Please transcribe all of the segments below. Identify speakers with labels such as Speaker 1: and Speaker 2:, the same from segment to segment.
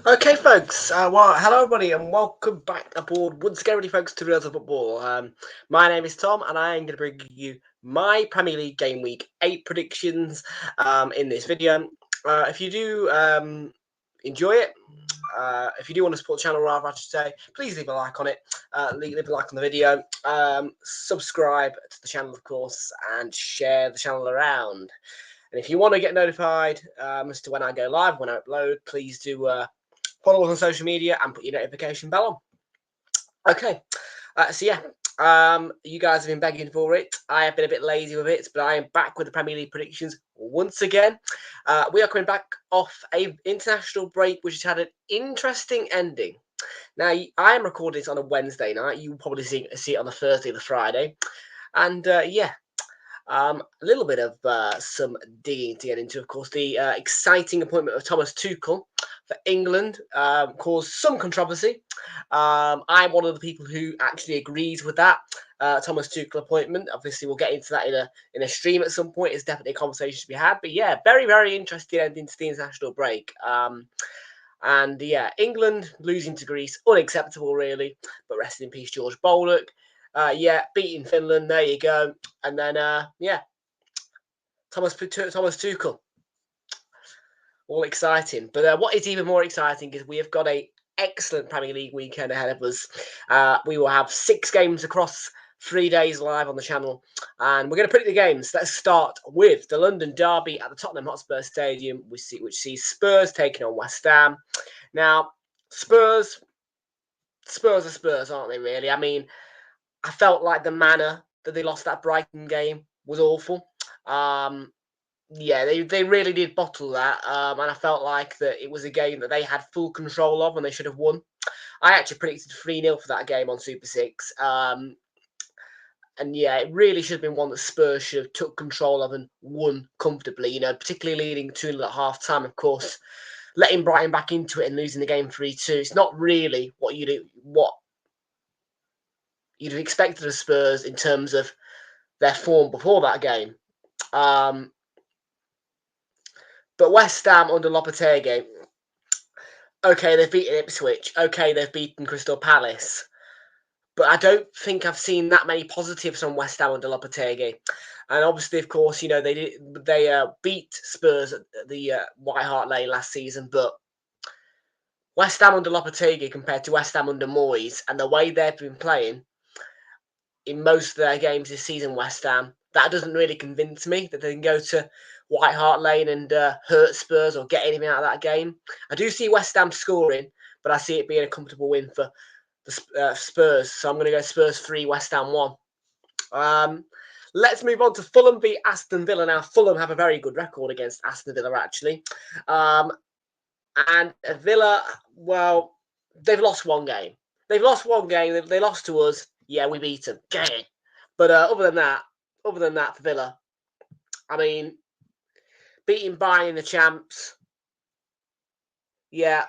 Speaker 1: Okay, folks. Well, hello, everybody, and welcome back aboard once again, really, folks, to Reels of Football. My name is Tom, and I am going to bring you my Premier League Game Week 8 predictions in this video. If you do enjoy it, if you do want to support the channel, rather, I should say, please leave a like on it. Leave a like on the video. Subscribe to the channel, of course, and share the channel around. And if you want to get notified as to when I go live, when I upload, please do follow us on social media and put your notification bell on. Okay, so yeah, you guys have been begging for it. I have been a bit lazy with it, but I am back with the Premier League predictions once again. We are coming back off a international break, which has had an interesting ending. Now, I am recording this on a Wednesday night. You will probably see it on the Thursday or the Friday. And yeah, a little bit of some digging to get into. Of course, the exciting appointment of Thomas Tuchel for England caused some controversy. I'm one of the people who actually agrees with that Thomas Tuchel appointment. Obviously, we'll get into that in a stream at some point. It's definitely a conversation to be had. But yeah, very, very interesting ending to the international break. And yeah, England losing to Greece, unacceptable, really. But rest in peace, George Bollock. Yeah, beating Finland. There you go. And then yeah, Thomas Tuchel. All exciting. But what is even more exciting is we have got a excellent Premier League weekend ahead of us. We will have 6 games across 3 days live on the channel, and we're going to predict the games. Let's start with the London Derby at the Tottenham Hotspur Stadium, which sees Spurs taking on West Ham. Now, Spurs are Spurs, aren't they? Really? I mean, I felt like the manner that they lost that Brighton game was awful. Yeah, they really did bottle that, and I felt like that it was a game that they had full control of and they should have won. I actually predicted 3-0 for that game on Super 6. And yeah, it really should have been one that Spurs should have took control of and won comfortably, particularly leading 2-0 at half time, of course. Letting Brighton back into it and losing the game 3-2. It's not really what you'd have expected of Spurs in terms of their form before that game. But West Ham under Lopetegui, okay, they've beaten Ipswich. Okay, they've beaten Crystal Palace. But I don't think I've seen that many positives from West Ham under Lopetegui. And obviously, of course, they beat Spurs at the White Hart Lane last season. But West Ham under Lopetegui compared to West Ham under Moyes and the way they've been playing in most of their games this season, West Ham, that doesn't really convince me that they can go to White Hart Lane and hurt Spurs or get anything out of that game. I do see West Ham scoring, but I see it being a comfortable win for the Spurs. So I'm going to go Spurs 3, West Ham 1. Let's move on to Fulham v Aston Villa. Now, Fulham have a very good record against Aston Villa, actually. And Villa, well, they've lost one game. They lost to us. Yeah, we beat them. Okay. But other than that, for Villa, I mean, beating Bayern the champs. Yeah,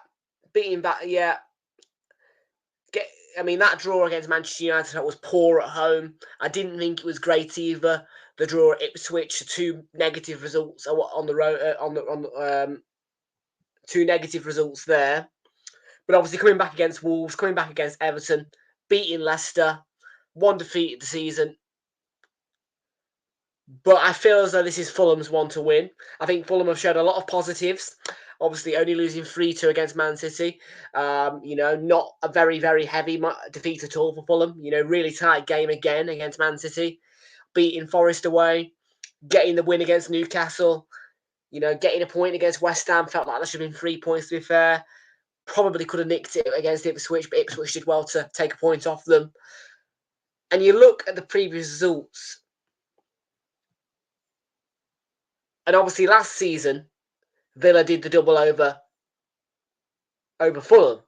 Speaker 1: beating that. Yeah. That draw against Manchester United was poor at home. I didn't think it was great either. The draw at Ipswich, 2 negative results on the road. Two negative results there. But obviously coming back against Wolves, coming back against Everton, beating Leicester, 1 defeat of the season. But I feel as though this is Fulham's one to win. I think Fulham have showed a lot of positives. Obviously, only losing 3-2 against Man City. Not a very, very heavy defeat at all for Fulham. Really tight game again against Man City. Beating Forest away. Getting the win against Newcastle. Getting a point against West Ham. Felt like there should have been 3 points, to be fair. Probably could have nicked it against Ipswich, but Ipswich did well to take a point off them. And you look at the previous results. And obviously last season, Villa did the double over Fulham.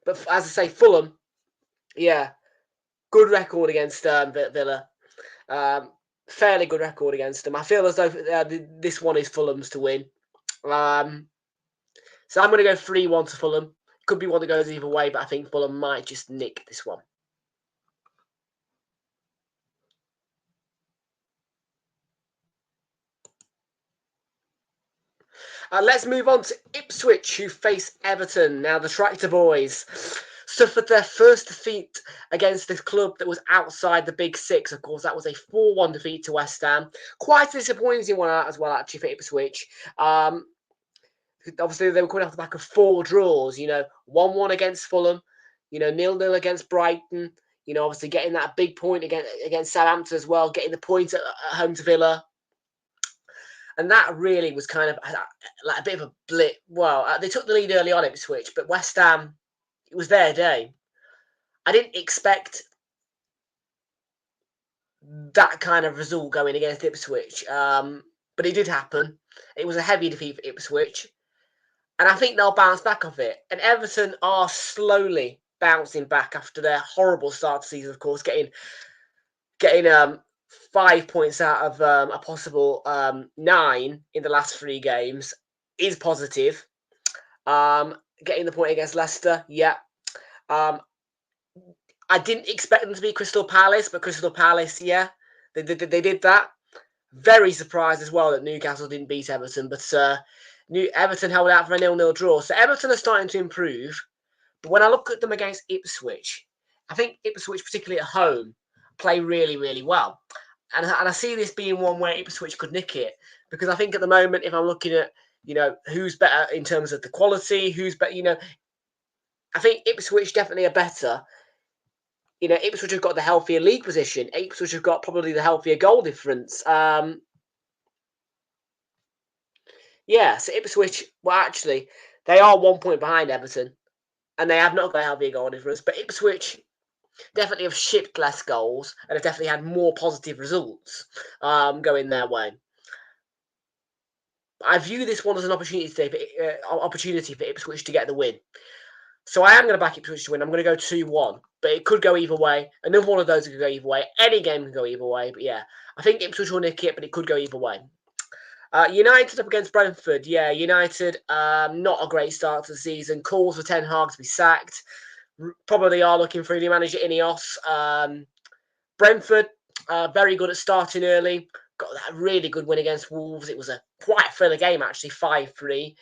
Speaker 1: But as I say, Fulham, yeah, good record against Villa. Fairly good record against them. I feel as though this one is Fulham's to win. So I'm going to go 3-1 to Fulham. Could be one that goes either way, but I think Fulham might just nick this one. Let's move on to Ipswich, who face Everton. Now, the Tractor Boys suffered their first defeat against the club that was outside the Big Six. Of course, that was a 4-1 defeat to West Ham. Quite a disappointing one as well, actually, for Ipswich. Obviously, they were coming off the back of 4 draws, 1-1 against Fulham, 0-0 against Brighton, obviously getting that big point against Southampton as well, getting the point at home to Villa. And that really was kind of like a bit of a blip. Well, they took the lead early on, Ipswich, but West Ham, it was their day. I didn't expect that kind of result going against Ipswich, but it did happen. It was a heavy defeat for Ipswich, and I think they'll bounce back off it. And Everton are slowly bouncing back after their horrible start to the season, of course, getting 5 points out of a possible 9 in the last 3 games is positive. Getting the point against Leicester, yeah. I didn't expect them to be Crystal Palace, but Crystal Palace, yeah, they did that. Very surprised as well that Newcastle didn't beat Everton, but Everton held out for a 0-0 draw. So Everton are starting to improve. But when I look at them against Ipswich, I think Ipswich, particularly at home, play really, really well. And I see this being one where Ipswich could nick it. Because I think at the moment, if I'm looking at, who's better in terms of the quality, who's better, I think Ipswich definitely are better. Ipswich have got the healthier league position. Ipswich have got probably the healthier goal difference. Yeah, so Ipswich, well, actually, they are 1 point behind Everton. And they have not got a healthier goal difference. But Ipswich definitely have shipped less goals and have definitely had more positive results going their way. I view this one as an opportunity for Ipswich to get the win. So I am going to back Ipswich to win. I'm going to go 2-1, but it could go either way. Another one of those could go either way. Any game can go either way, but yeah, I think Ipswich will nick it, but it could go either way. United up against Brentford. Yeah, United, not a great start to the season. Calls for Ten Hag to be sacked. Probably are looking for a new manager, Ineos. Brentford, very good at starting early. Got that really good win against Wolves. It was a quite thriller game, actually, 5-3.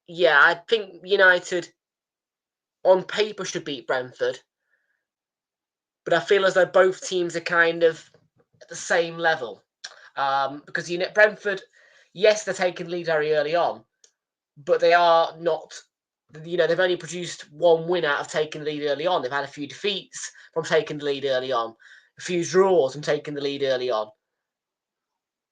Speaker 1: Yeah, I think United on paper should beat Brentford. But I feel as though both teams are kind of at the same level. Because Brentford, yes, they're taking lead very early on, but they are not, they've only produced 1 win out of taking the lead early on. They've had a few defeats from taking the lead early on, a few draws from taking the lead early on.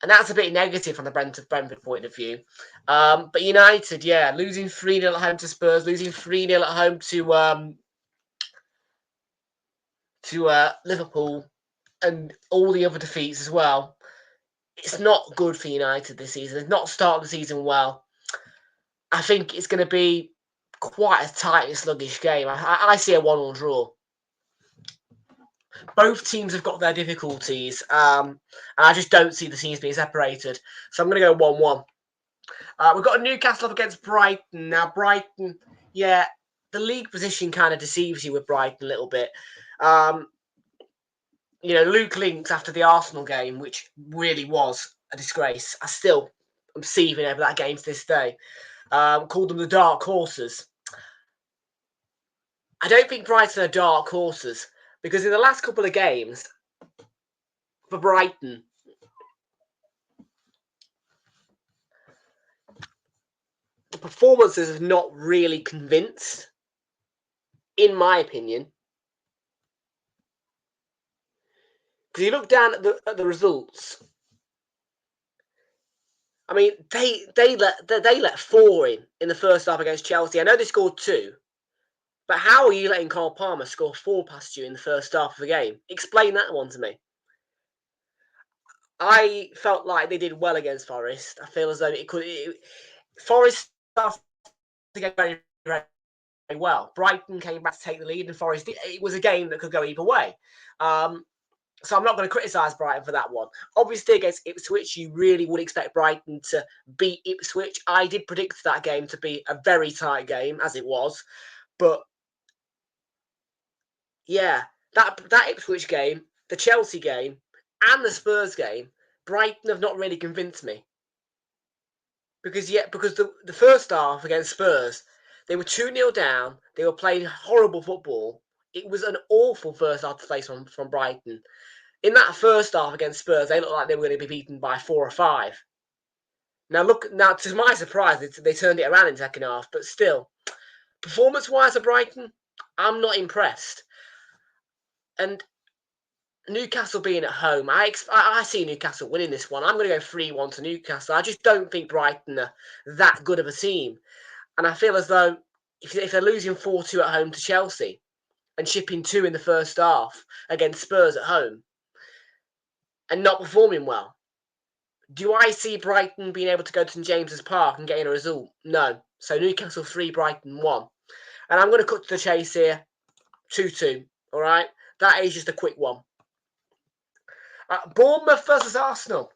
Speaker 1: And that's a bit negative from the Brentford point of view. But United, yeah, losing 3-0 at home to Spurs, losing 3-0 at home to Liverpool, and all the other defeats as well. It's not good for United this season. They've not started the season well. I think it's going to be quite a tight and sluggish game. I see a 1-1 draw. Both teams have got their difficulties, and I just don't see the teams being separated. So I'm going to go 1-1. We've got a Newcastle up against Brighton. Now, Brighton, yeah, the league position kind of deceives you with Brighton a little bit. Luke Links after the Arsenal game, which really was a disgrace. I'm seething over that game to this day. Called them the Dark Horses. I don't think Brighton are dark horses because in the last couple of games for Brighton, the performances have not really convinced, in my opinion. Because you look down at the results. I mean, they let 4 in the first half against Chelsea. I know they scored 2, but how are you letting Cole Palmer score 4 past you in the first half of the game? Explain that one to me. I felt like they did well against Forest. I feel as though Forest started to get very, very well. Brighton came back to take the lead, and Forest. It was a game that could go either way. So I'm not going to criticise Brighton for that one. Obviously, against Ipswich, you really would expect Brighton to beat Ipswich. I did predict that game to be a very tight game, as it was. But yeah, that Ipswich game, the Chelsea game, and the Spurs game, Brighton have not really convinced me. because the first half against Spurs, they were 2-0 down. They were playing horrible football. It was an awful first half to face from Brighton. In that first half against Spurs, they looked like they were going to be beaten by 4 or 5. Now to my surprise, they turned it around in the second half, but still, performance-wise of Brighton, I'm not impressed. And Newcastle being at home, I see Newcastle winning this one. I'm going to go 3-1 to Newcastle. I just don't think Brighton are that good of a team. And I feel as though if they're losing 4-2 at home to Chelsea and shipping 2 in the first half against Spurs at home and not performing well, do I see Brighton being able to go to St James's Park and getting a result? No. So Newcastle 3, Brighton 1. And I'm going to cut to the chase here. 2-2. All right? That is just a quick one. Bournemouth versus Arsenal.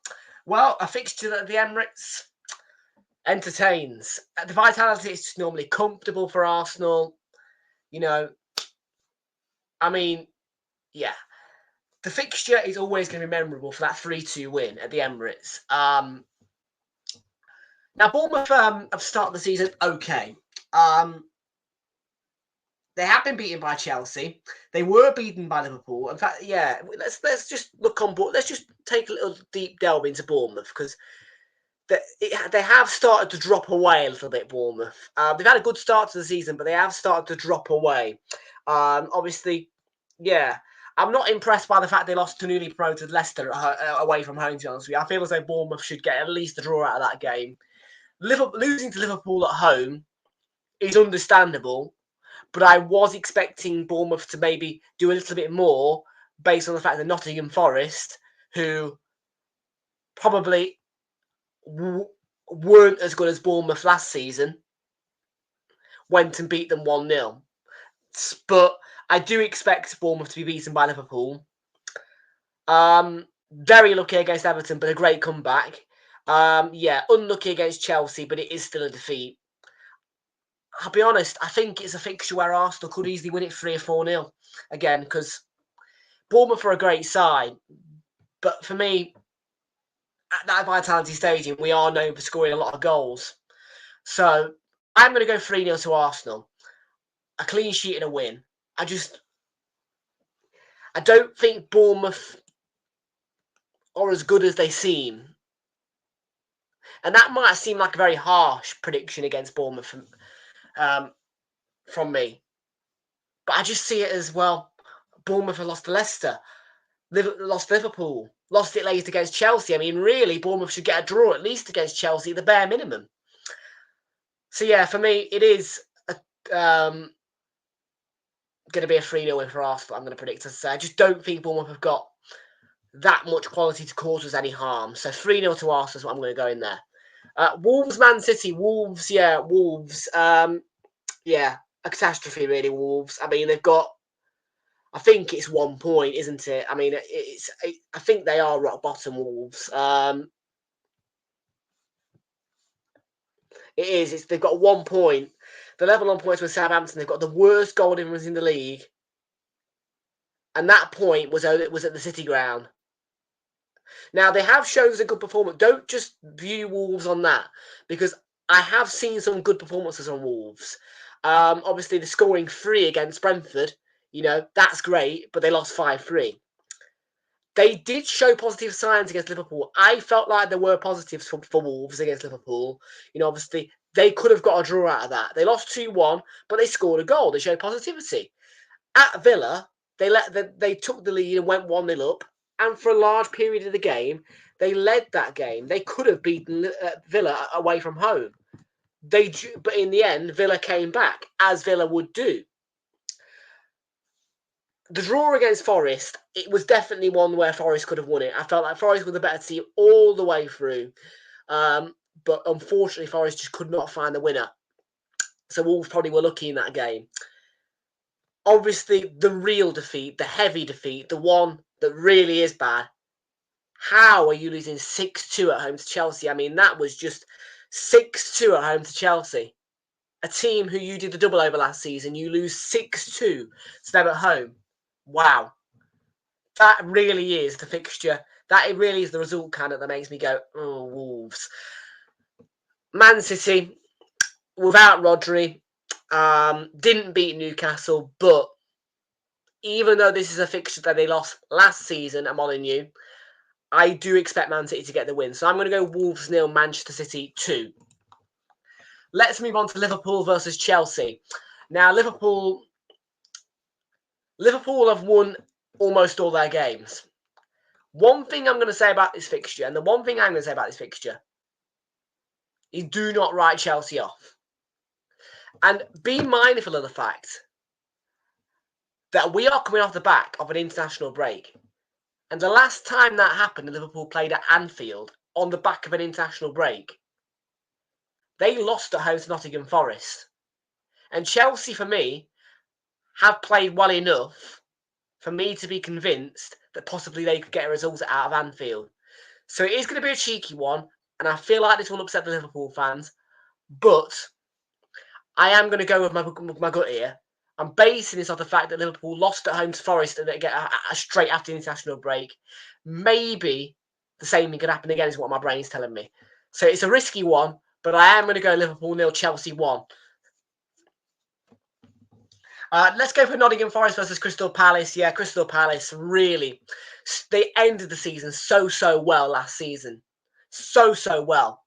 Speaker 1: Well, a fixture at the Emirates entertains. The Vitality is just normally comfortable for Arsenal. You know, I mean, yeah. The fixture is always going to be memorable for that 3-2 win at the Emirates. Now, Bournemouth have started the season okay. They have been beaten by Chelsea. They were beaten by Liverpool. In fact, yeah, let's just look on board. Let's just take a little deep delve into Bournemouth because they have started to drop away a little bit, Bournemouth. They've had a good start to the season, but they have started to drop away. Obviously, yeah. I'm not impressed by the fact they lost to newly promoted Leicester away from home, to be honest with you. I feel as though Bournemouth should get at least a draw out of that game. Losing to Liverpool at home is understandable, but I was expecting Bournemouth to maybe do a little bit more based on the fact that Nottingham Forest, who probably weren't as good as Bournemouth last season, went and beat them 1-0. But I do expect Bournemouth to be beaten by Liverpool. Very lucky against Everton, but a great comeback. Yeah, unlucky against Chelsea, but it is still a defeat. I'll be honest, I think it's a fixture where Arsenal could easily win it 3 or 4-0 again, because Bournemouth are a great side. But for me, at that Vitality Stadium, we are known for scoring a lot of goals. So I'm going to go 3-0 to Arsenal. A clean sheet and a win. I don't think Bournemouth are as good as they seem. And that might seem like a very harsh prediction against Bournemouth from me. But I just see it as, well, Bournemouth have lost to Leicester, lost Liverpool, lost it late against Chelsea. I mean, really, Bournemouth should get a draw at least against Chelsea, the bare minimum. So, yeah, for me, it is going to be a 3-0 win for Arsenal, I'm going to predict. As I say, I just don't think Bournemouth have got that much quality to cause us any harm. So 3-0 to Arsenal is what I'm going to go in there. Wolves, Man City. Wolves, yeah, Wolves. Yeah, a catastrophe, really, Wolves. I mean, they've got, I think it's 1 point, isn't it? I mean, I think they are rock bottom, Wolves. It is. They've got 1 point. The level on points with Southampton. They've got the worst goal difference in the league. And that point was at the City ground. Now, they have shown us a good performance. Don't just view Wolves on that, because I have seen some good performances on Wolves. Obviously, the scoring 3 against Brentford, that's great, but they lost 5-3. They did show positive signs against Liverpool. I felt like there were positives for Wolves against Liverpool. Obviously, they could have got a draw out of that. They lost 2-1, but they scored a goal. They showed positivity. At Villa, they took the lead and went 1-0 up. And for a large period of the game, they led that game. They could have beaten Villa away from home. But in the end, Villa came back, as Villa would do. The draw against Forest, it was definitely one where Forest could have won it. I felt like Forest were the better team all the way through. But unfortunately, Forest just could not find the winner. So Wolves probably were lucky in that game. Obviously, the real defeat, the heavy defeat, the one that really is bad. How are you losing 6-2 at home to Chelsea? I mean, that was just 6-2 at home to Chelsea. A team who you did the double over last season, you lose 6-2 to them at home. Wow. That really is the fixture. That really is the result, kind of, that makes me go, oh, Wolves. Man City, without Rodri, didn't beat Newcastle, but even though this is a fixture that they lost last season at Molineux, I do expect Man City to get the win. So I'm going to go Wolves 0, Manchester City 2. Let's move on to Liverpool versus Chelsea. Now, Liverpool have won almost all their games. One thing I'm going to say about this fixture, and the one thing I'm going to say about this fixture, is do not write Chelsea off. And be mindful of the fact that we are coming off the back of an international break. And the last time that happened, Liverpool played at Anfield on the back of an international break. They lost at home to Nottingham Forest. And Chelsea, for me, have played well enough for me to be convinced that possibly they could get a result out of Anfield. So it is going to be a cheeky one, and I feel like this will upset the Liverpool fans. But I am going to go with my gut here. I'm basing this off the fact that Liverpool lost at home to Forest and they get a straight after the international break. Maybe the same thing could happen again is what my brain's telling me. So it's a risky one, but I am going to go Liverpool 0, Chelsea 1. Let's go for Nottingham Forest versus Crystal Palace. Yeah, Crystal Palace, really. They ended the season so well last season. So well.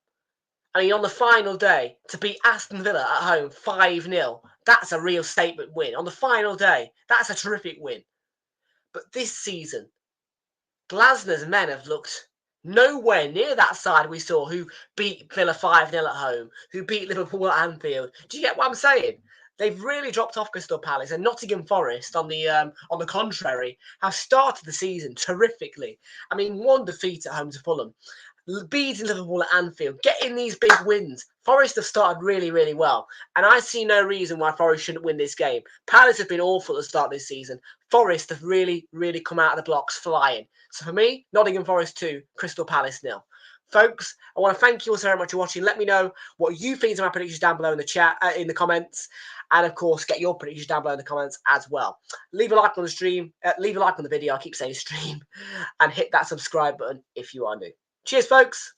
Speaker 1: I mean, on the final day, to beat Aston Villa at home 5-0, that's a real statement win. On the final day, that's a terrific win. But this season, Glasner's men have looked nowhere near that side we saw who beat Villa 5-0 at home, who beat Liverpool at Anfield. Do you get what I'm saying? They've really dropped off Crystal Palace, and Nottingham Forest, on the contrary, have started the season terrifically. I mean, one defeat at home to Fulham, beating Liverpool at Anfield, getting these big wins. Forest have started really well, and I see no reason why Forest shouldn't win this game. Palace have been awful at the start of this season. Forest have really come out of the blocks flying. So for me, Nottingham Forest 2, Crystal Palace 0. Folks, I want to thank you all so very much for watching. Let me know what you think of my predictions down below in the chat, in the comments, and of course, get your predictions down below in the comments as well. Leave a like on the stream, leave a like on the video. I keep saying stream, and hit that subscribe button if you are new. Cheers, folks.